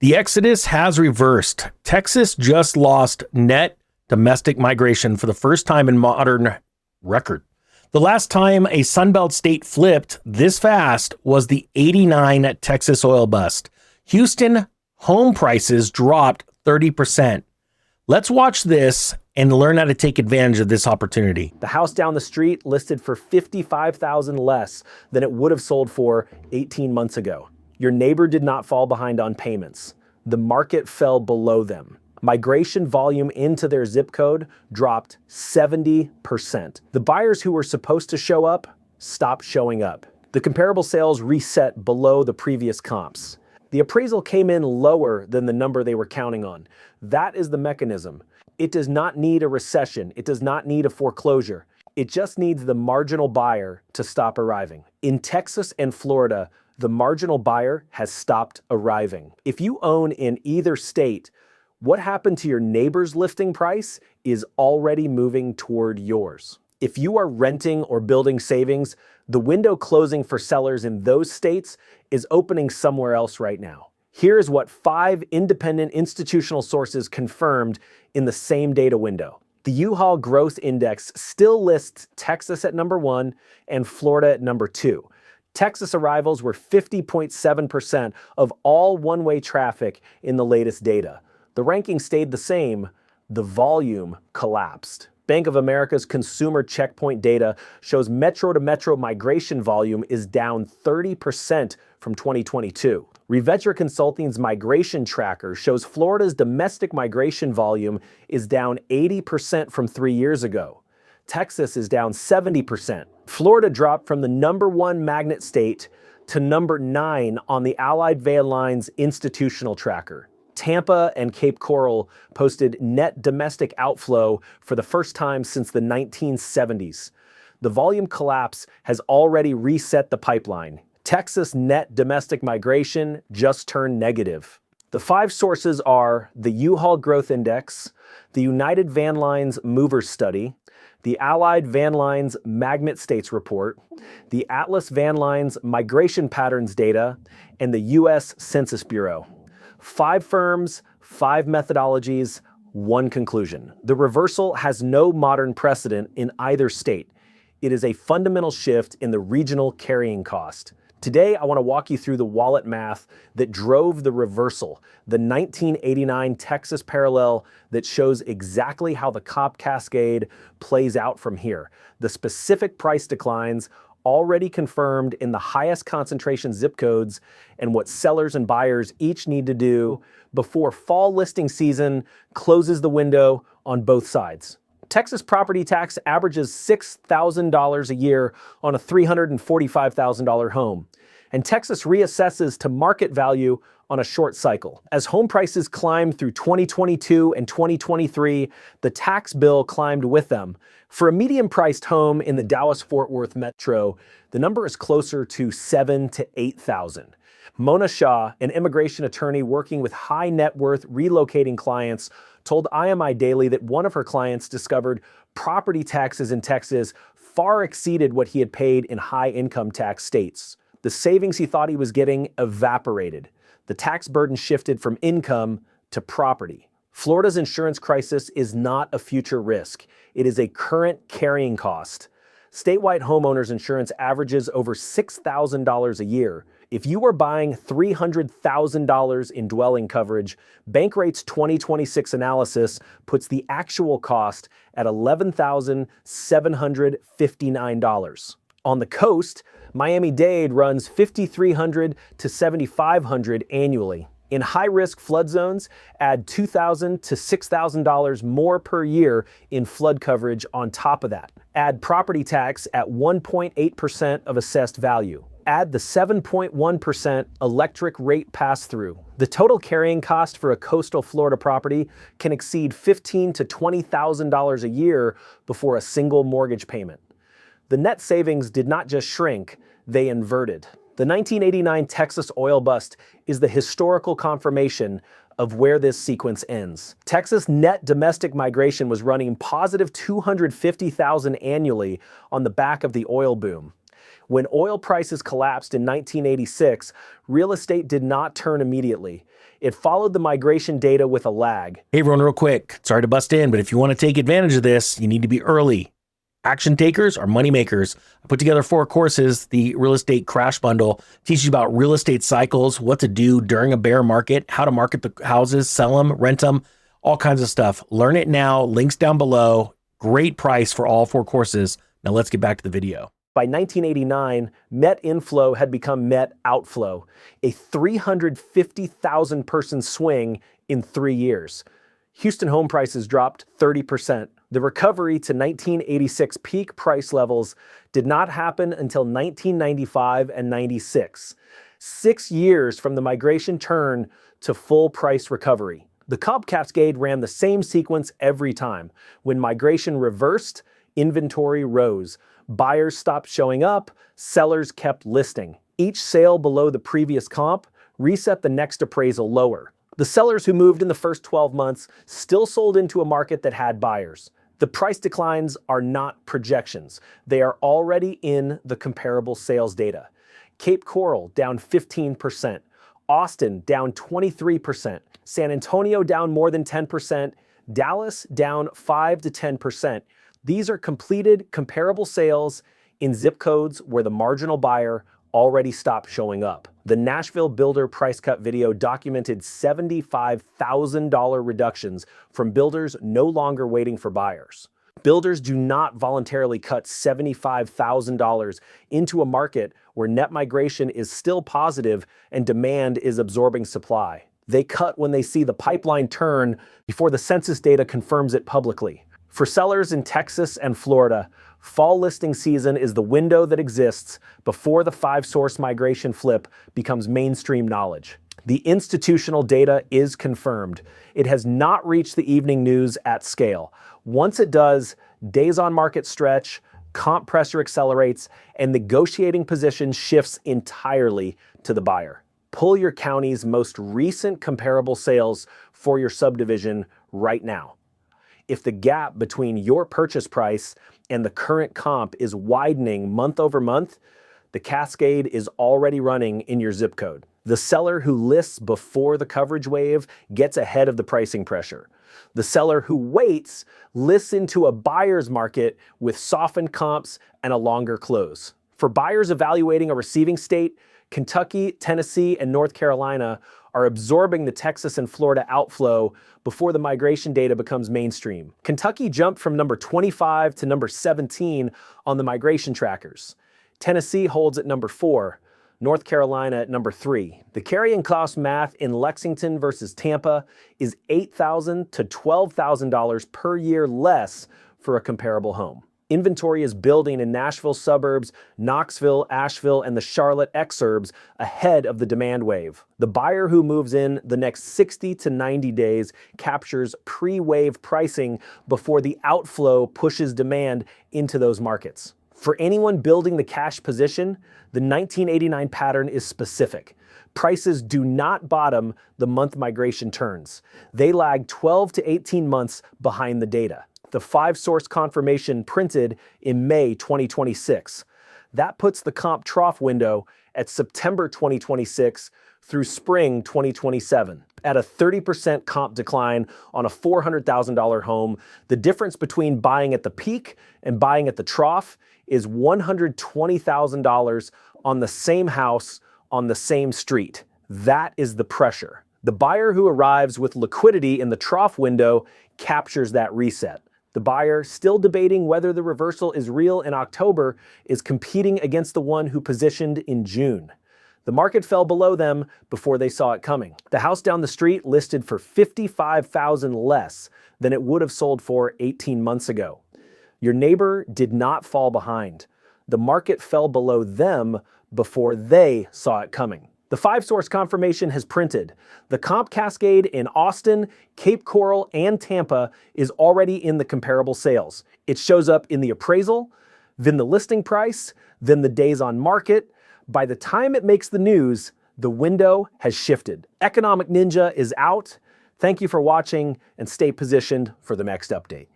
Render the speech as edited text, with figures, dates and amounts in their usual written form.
The exodus has reversed. Texas just lost net domestic migration for the first time in modern record. The last time a Sunbelt state flipped this fast was the '89 Texas oil bust. Houston home prices dropped 30%. Let's watch this and learn how to take advantage of this opportunity. The house down the street listed for $55,000 less than it would have sold for 18 months ago. Your neighbor did not fall behind on payments. The market fell below them. Migration volume into their zip code dropped 70%. The buyers who were supposed to show up stopped showing up. The comparable sales reset below the previous comps. The appraisal came in lower than the number they were counting on. That is the mechanism. It does not need a recession. It does not need a foreclosure. It just needs the marginal buyer to stop arriving. In Texas and Florida, the marginal buyer has stopped arriving. If you own in either state, what happened to your neighbor's listing price is already moving toward yours. If you are renting or building savings, the window closing for sellers in those states is opening somewhere else right now. Here's what 5 independent institutional sources confirmed in the same data window. The U-Haul Growth Index still lists Texas at number 1 and Florida at number 2. Texas arrivals were 50.7% of all one-way traffic in the latest data. The ranking stayed the same. The volume collapsed. Bank of America's consumer checkpoint data shows metro-to-metro migration volume is down 30% from 2022. Revetra Consulting's migration tracker shows Florida's domestic migration volume is down 80% from 3 years ago. Texas is down 70%. Florida dropped from the number 1 magnet state to number 9 on the Allied Van Line's institutional tracker. Tampa and Cape Coral posted net domestic outflow for the first time since the 1970s. The volume collapse has already reset the pipeline. Texas net domestic migration just turned negative. The 5 sources are the U-Haul Growth Index, the United Van Lines Movers Study, the Allied Van Lines Magnet States Report, the Atlas Van Lines Migration Patterns Data, and the U.S. Census Bureau. 5 firms, 5 methodologies, 1 conclusion. The reversal has no modern precedent in either state. It is a fundamental shift in the regional carrying cost. Today, I want to walk you through the wallet math that drove the reversal, the 1989 Texas parallel that shows exactly how the comp cascade plays out from here. The specific price declines already confirmed in the highest concentration zip codes and what sellers and buyers each need to do before fall listing season closes the window on both sides. Texas property tax averages $6,000 a year on a $345,000 home, and Texas reassesses to market value on a short cycle. As home prices climbed through 2022 and 2023, the tax bill climbed with them. For a medium-priced home in the Dallas-Fort Worth metro, the number is closer to $7,000 to $8,000. Mona Shah, an immigration attorney working with high net worth relocating clients, told IMI Daily that one of her clients discovered property taxes in Texas far exceeded what he had paid in high income tax states. The savings he thought he was getting evaporated. The tax burden shifted from income to property. Florida's insurance crisis is not a future risk. It is a current carrying cost. Statewide homeowners insurance averages over $6,000 a year. If you are buying $300,000 in dwelling coverage, Bankrate's 2026 analysis puts the actual cost at $11,759. On the coast, Miami-Dade runs $5,300 to $7,500 annually. In high-risk flood zones, add $2,000 to $6,000 more per year in flood coverage on top of that. Add property tax at 1.8% of assessed value. Add the 7.1% electric rate pass-through. The total carrying cost for a coastal Florida property can exceed $15,000 to $20,000 a year before a single mortgage payment. The net savings did not just shrink, they inverted. The 1989 Texas oil bust is the historical confirmation of where this sequence ends. Texas net domestic migration was running positive 250,000 annually on the back of the oil boom. When oil prices collapsed in 1986, real estate did not turn immediately. It followed the migration data with a lag. Hey everyone, real quick, sorry to bust in, but if you want to take advantage of this, you need to be early. Action takers are money makers. I put together 4 courses. The real estate crash bundle teaches you about real estate cycles, what to do during a bear market, how to market the houses, sell them, rent them, all kinds of stuff. Learn it now. Links down below. Great price for all 4 courses. Now let's get back to the video. By 1989, net inflow had become net outflow, a 350,000 person swing in 3 years. Houston home prices dropped 30%. The recovery to 1986 peak price levels did not happen until 1995 and 96, 6 years from the migration turn to full price recovery. The comp cascade ran the same sequence every time. When migration reversed, inventory rose. Buyers stopped showing up, sellers kept listing. Each sale below the previous comp reset the next appraisal lower. The sellers who moved in the first 12 months still sold into a market that had buyers. The price declines are not projections. They are already in the comparable sales data. Cape Coral down 15%, Austin down 23%, San Antonio down more than 10%, Dallas down 5 to 10%. These are completed comparable sales in zip codes where the marginal buyer already stopped showing up. The Nashville builder price cut video documented $75,000 reductions from builders no longer waiting for buyers. Builders do not voluntarily cut $75,000 into a market where net migration is still positive and demand is absorbing supply. They cut when they see the pipeline turn before the census data confirms it publicly. For sellers in Texas and Florida, fall listing season is the window that exists before the 5-source migration flip becomes mainstream knowledge. The institutional data is confirmed. It has not reached the evening news at scale. Once it does, days on market stretch, comp pressure accelerates, and negotiating position shifts entirely to the buyer. Pull your county's most recent comparable sales for your subdivision right now. If the gap between your purchase price and the current comp is widening month over month, the cascade is already running in your zip code. The seller who lists before the coverage wave gets ahead of the pricing pressure. The seller who waits lists into a buyer's market with softened comps and a longer close. For buyers evaluating a receiving state, Kentucky, Tennessee, and North Carolina are absorbing the Texas and Florida outflow before the migration data becomes mainstream. Kentucky jumped from number 25 to number 17 on the migration trackers. Tennessee holds at number 4, North Carolina at number 3. The carrying cost math in Lexington versus Tampa is $8,000 to $12,000 per year less for a comparable home. Inventory is building in Nashville suburbs, Knoxville, Asheville, and the Charlotte exurbs ahead of the demand wave. The buyer who moves in the next 60 to 90 days captures pre-wave pricing before the outflow pushes demand into those markets. For anyone building the cash position, the 1989 pattern is specific. Prices do not bottom the month migration turns. They lag 12 to 18 months behind the data. The 5-source confirmation printed in May 2026. That puts the comp trough window at September 2026 through spring 2027. At a 30% comp decline on a $400,000 home, the difference between buying at the peak and buying at the trough is $120,000 on the same house on the same street. That is the pressure. The buyer who arrives with liquidity in the trough window captures that reset. The buyer, still debating whether the reversal is real in October, is competing against the one who positioned in June. The market fell below them before they saw it coming. The house down the street listed for $55,000 less than it would have sold for 18 months ago. Your neighbor did not fall behind. The market fell below them before they saw it coming. The 5-source confirmation has printed. The comp cascade in Austin, Cape Coral, and Tampa is already in the comparable sales. It shows up in the appraisal, then the listing price, then the days on market. By the time it makes the news, the window has shifted. Economic Ninja is out. Thank you for watching and stay positioned for the next update.